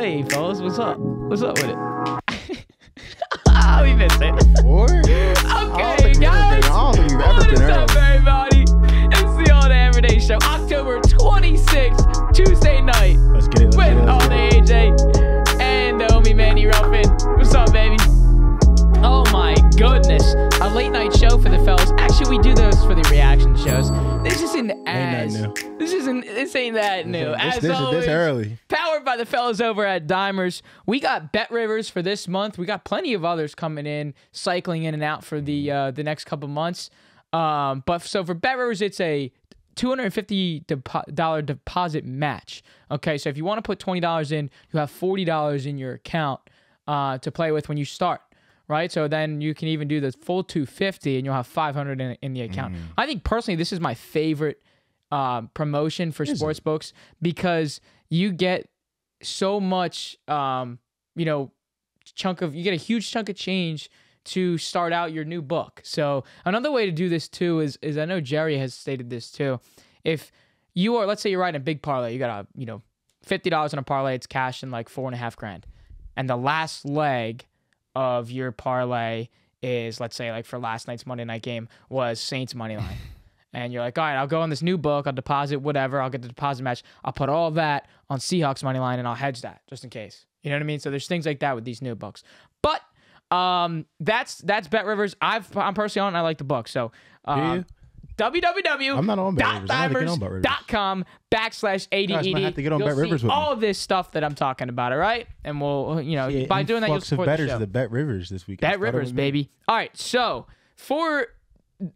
LA, fellas. What's up? What's up with it? We missed it. Four? Okay, guys. I don't think you've ever What been is up, early. everybody? It's the All Day Everyday Show, October 26th, Tuesday night. Let's get it. With All Day AJ and the homie Manny Ruffin. What's up, baby? Oh my goodness. A late night show for the fellas. Actually, we do those for the reaction shows. This isn't this ain't that new. As always, this early. Powered by the fellas over at Dimers. We got BetRivers for this month. We got plenty of others coming in, cycling in and out for the next couple months. But so for BetRivers, it's a $250 deposit match. Okay, so if you want to put $20 in, you have $40 in your account to play with when you start. Right, so then you can even do the full $250, and you'll have $500 in the account. I think personally, this is my favorite promotion for sports books because you get so much, you get a huge chunk of change to start out your new book. So another way to do this too is I know Jerry has stated this too. If you are, let's say you're writing a big parlay, you got $50 in a parlay, it's cash in like $4,500, and the last leg of your parlay is, let's say, like for last night's Monday night game was Saints money line. And you're like, all right, I'll go on this new book, I'll deposit whatever, I'll get the deposit match, I'll put all that on Seahawks money line, and I'll hedge that just in case. You know what I mean? So there's things like that with these new books. But that's BetRivers. I'm personally on it, and I like the book. So www.dimers.com/ADED. Have to get on You'll BetRivers with see me. all of this stuff that I'm talking about, all right? And we'll, by doing that, you'll support the show. The BetRivers this week. BetRivers, baby. All right, so for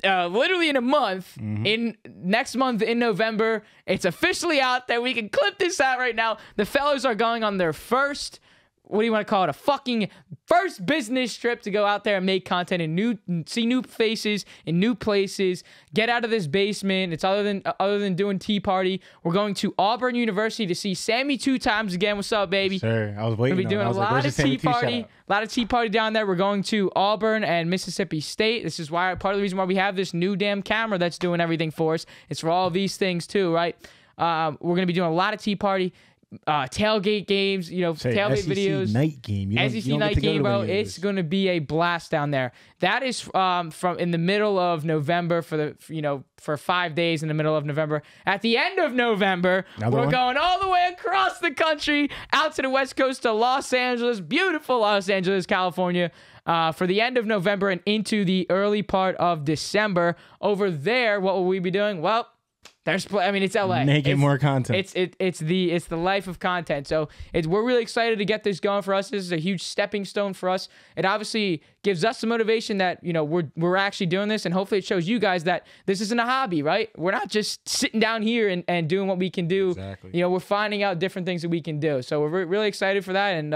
literally in a month, in next month in November, it's officially out there. We can clip this out right now. The fellas are going on their first, what do you want to call it? A fucking first business trip to go out there and make content and see new faces in new places. Get out of this basement. It's other than doing Tea Party. We're going to Auburn University to see Sammy 2 times again. What's up, baby? Sir, I was waiting. We'll be doing a lot of Tea Party. A lot of Tea Party down there. We're going to Auburn and Mississippi State. This is why part of the reason why we have this new damn camera that's doing everything for us. It's for all of these things too, right? We're gonna be doing a lot of Tea Party. Tailgate games, tailgate videos. Night game. SEC night game, bro. It's going to be a blast down there. That is from in the middle of November for 5 days in the middle of November. At the end of November, we're going all the way across the country out to the West Coast to Los Angeles, beautiful Los Angeles, California, for the end of November and into the early part of December. Over there, what will we be doing? Well, it's LA. Making more content. It's the life of content. So we're really excited to get this going for us. This is a huge stepping stone for us. It obviously gives us the motivation that we're actually doing this, and hopefully it shows you guys that this isn't a hobby, right? We're not just sitting down here and doing what we can do. Exactly. We're finding out different things that we can do. So we're really excited for that, and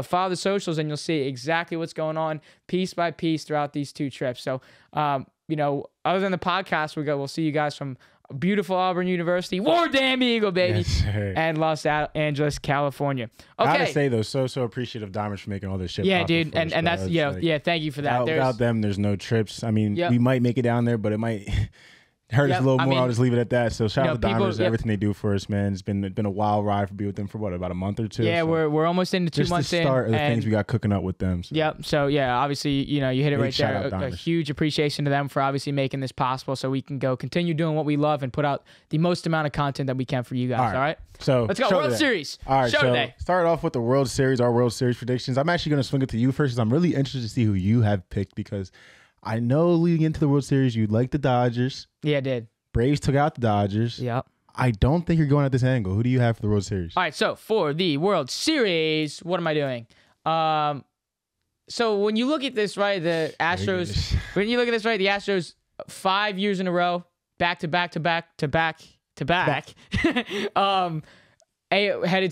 follow the socials and you'll see exactly what's going on piece by piece throughout these 2 trips. So other than the podcast, we'll see you guys from beautiful Auburn University, War Damn Eagle, baby, yes, and Los Angeles, California. Okay, gotta say though, so appreciative of Dimers for making all this shit. Yeah, dude, and that's thank you for that. Without them, there's no trips. I mean, we might make it down there, but it might hurt us a little more. I'll just leave it at that. So shout out to Dimers, everything they do for us, man. It's been a wild ride to be with them for about a month or 2. Yeah, so we're almost into 2 months in. Just the start of the things we got cooking up with them. So. Yep. So yeah, obviously, you hit it right there. A huge appreciation to them for obviously making this possible, so we can continue doing what we love and put out the most amount of content that we can for you guys. All right. So let's go World Series. All right. Show today. Start off with the World Series. Our World Series predictions. I'm actually going to swing it to you first because I'm really interested to see who you have picked because I know leading into the World Series you like the Dodgers. Yeah, I did. Braves took out the Dodgers. Yep. I don't think you're going at this angle. Who do you have for the World Series? All right, so for the World Series, what am I doing? So when you look at this, right, the Astros, the Astros 5 years in a row, back to back, headed to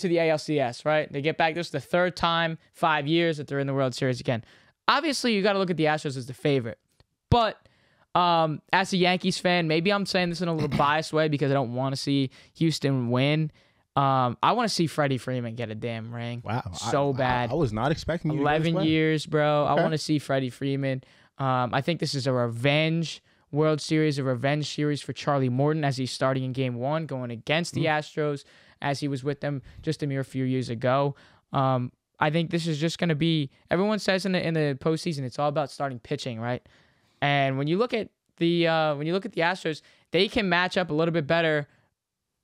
the ALCS, right? They get back. This is the 3rd time, 5 years that they're in the World Series again. Obviously, you got to look at the Astros as the favorite, but as a Yankees fan, maybe I'm saying this in a little biased way because I don't want to see Houston win. I want to see Freddie Freeman get a damn ring. Wow. Bad. I was not expecting you 11 years, bro. Okay. I want to see Freddie Freeman. I think this is a revenge World Series, a revenge series for Charlie Morton as he's starting in Game 1, going against the Astros as he was with them just a mere few years ago. I think this is just going to be. Everyone says in the postseason, it's all about starting pitching, right? And when you look at the Astros, they can match up a little bit better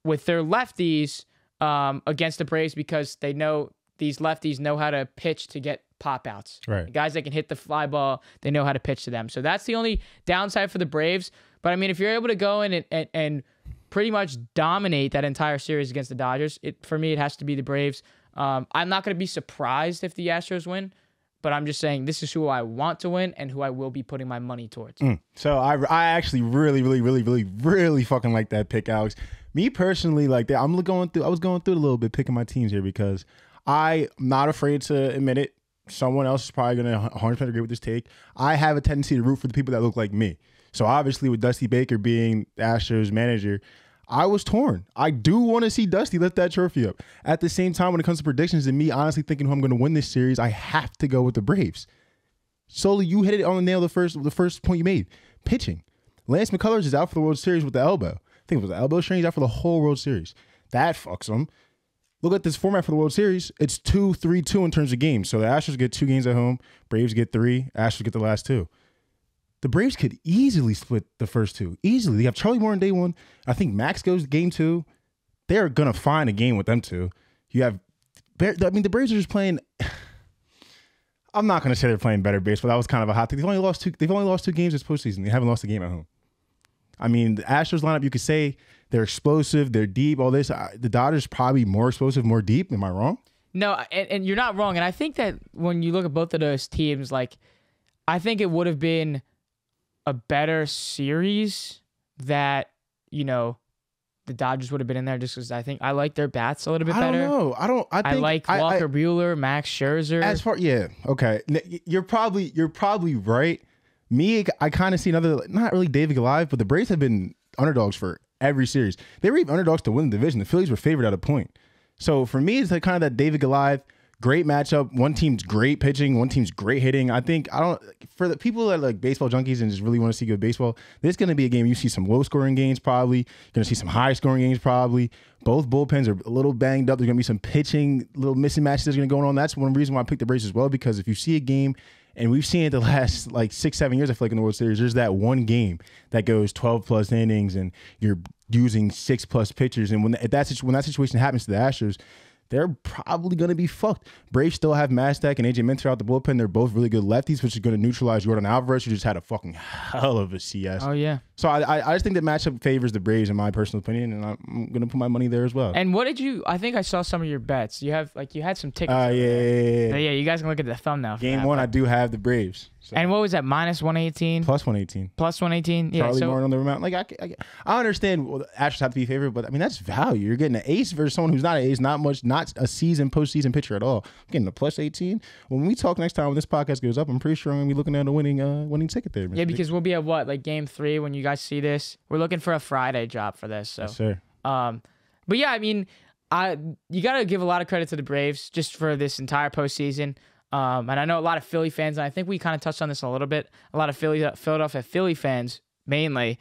with their lefties against the Braves because they know these lefties know how to pitch to get pop outs. Right. The guys that can hit the fly ball, they know how to pitch to them. So that's the only downside for the Braves. But I mean, if you're able to go in and pretty much dominate that entire series against the Dodgers, for me, it has to be the Braves. I'm not going to be surprised if the Astros win, but I'm just saying this is who I want to win and who I will be putting my money towards. So I actually really fucking like that pick, Alex. Me personally, like that, I was going through it a little bit picking my teams here because I'm not afraid to admit it. Someone else is probably going to 100% agree with this take. I have a tendency to root for the people that look like me. So obviously with Dusty Baker being the Astros manager, I was torn. I do want to see Dusty lift that trophy up. At the same time, when it comes to predictions and me honestly thinking who I'm going to win this series, I have to go with the Braves. Sully, you hit it on the nail the first point you made. Pitching. Lance McCullers is out for the World Series with the elbow. I think it was the elbow strain. He's out for the whole World Series. That fucks him. Look at this format for the World Series. It's 2-3-2 in terms of games. So the Astros get 2 games at home. Braves get 3. Astros get the last 2. The Braves could easily split the first 2. Easily. They have Charlie Moore in day 1. I think Max goes to game 2. They're going to find a game with them 2. You have, the Braves are just playing. I'm not going to say they're playing better baseball. That was kind of a hot thing. They've only lost 2 games this postseason. They haven't lost a game at home. I mean, the Astros lineup, you could say they're explosive, they're deep, all this. The Dodgers probably more explosive, more deep. Am I wrong? No, and you're not wrong. And I think that when you look at both of those teams, like, I think it would have been a better series that, the Dodgers would have been in there just because I think I like their bats a little bit better. I don't know. I like Walker Buehler, Max Scherzer. Okay. You're probably right. Me, I kind of see another, not really David Goliath, but the Braves have been underdogs for every series. They were even underdogs to win the division. The Phillies were favored at a point. So for me, it's like kind of that David Goliath, great matchup. One team's great pitching, one team's great hitting. For the people that are like baseball junkies and just really want to see good baseball, this is going to be a game you see some low scoring games probably. Going to see some high scoring games probably. Both bullpens are a little banged up. There's going to be some pitching, little missing matches that's going to go on. That's one reason why I picked the Braves as well, because if you see a game, and we've seen it the last like 6-7 years, I feel like in the World Series, there's that one game that goes 12 plus innings and you're using 6 plus pitchers. And when that situation happens to the Astros, they're probably going to be fucked. Braves still have Mastek and AJ Minter out the bullpen. They're both really good lefties, which is going to neutralize Jordan Alvarez, who just had a fucking hell of a CS. Oh, yeah. So I just think that matchup favors the Braves in my personal opinion, and I'm going to put my money there as well. And what did I think I saw some of your bets. You had some tickets. Yeah. Yeah, you guys can look at the thumbnail. Game 1, I do have the Braves. So. And what was that, minus 118? Plus 118. Plus 118? Yeah. Charlie Moore on the amount. Like, I understand the Astros have to be favored, but I mean, that's value. You're getting an ace versus someone who's not an ace, not a postseason pitcher at all. I'm getting a plus 18. When we talk next time when this podcast goes up, I'm pretty sure I'm going to be looking at a winning ticket there. Yeah, because we'll be at what, like game 3 when you guys see this? We're looking for a Friday drop for this. So. Yes, sir. But yeah, I mean, you got to give a lot of credit to the Braves just for this entire postseason. And I know a lot of Philly fans, and I think we kind of touched on this a little bit. A lot of Philadelphia Philly fans, mainly,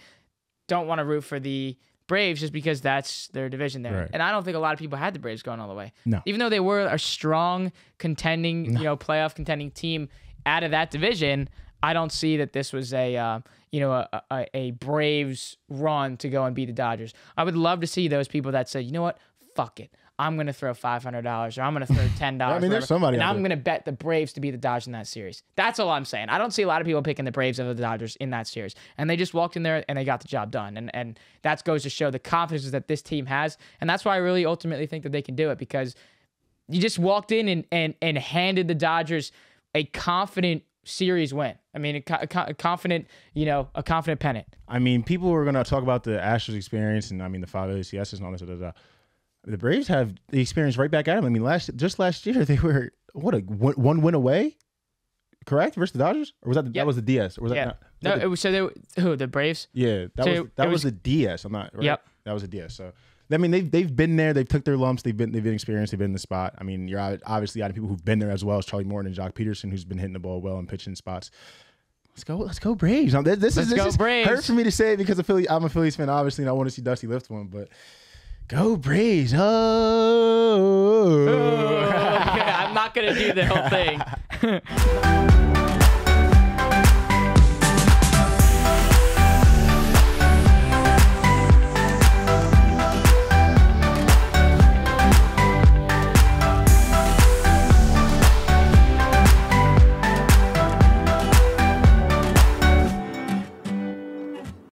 don't want to root for the Braves just because that's their division there. Right. And I don't think a lot of people had the Braves going all the way. No. Even though they were a strong contending, playoff contending team out of that division, I don't see that this was a Braves run to go and beat the Dodgers. I would love to see those people that said, you know what, fuck it. I'm going to throw $500 or I'm going to throw $10. I mean, there's somebody and out I'm there. going to bet the Braves to beat the Dodgers in that series. That's all I'm saying. I don't see a lot of people picking the Braves over the Dodgers in that series. And they just walked in there and they got the job done. And that goes to show the confidence that this team has. And that's why I really ultimately think that they can do it, because you just walked in and handed the Dodgers a confident series win. I mean, a confident pennant. I mean, people are going to talk about the Astros experience and, I mean, the 5 ACSs and all this. The Braves have the experience right back at them. I mean, last year, they were, one win away? Correct? Versus the Dodgers? Or was that that was the DS? Or was that not? No, it was, the Braves? Yeah, that was the DS. I'm not, right? Yep. That was a DS. So, I mean, they've been there. They've took their lumps. They've been experienced. They've been in the spot. I mean, you're obviously out of people who've been there as well as Charlie Morton and Jock Peterson, who's been hitting the ball well and pitching spots. Let's go Braves. Now, this is Braves. Hurt for me to say because I'm a Phillies fan, obviously, and I want to see Dusty lift one, but go Braves. Oh. Yeah, not gonna do the whole thing.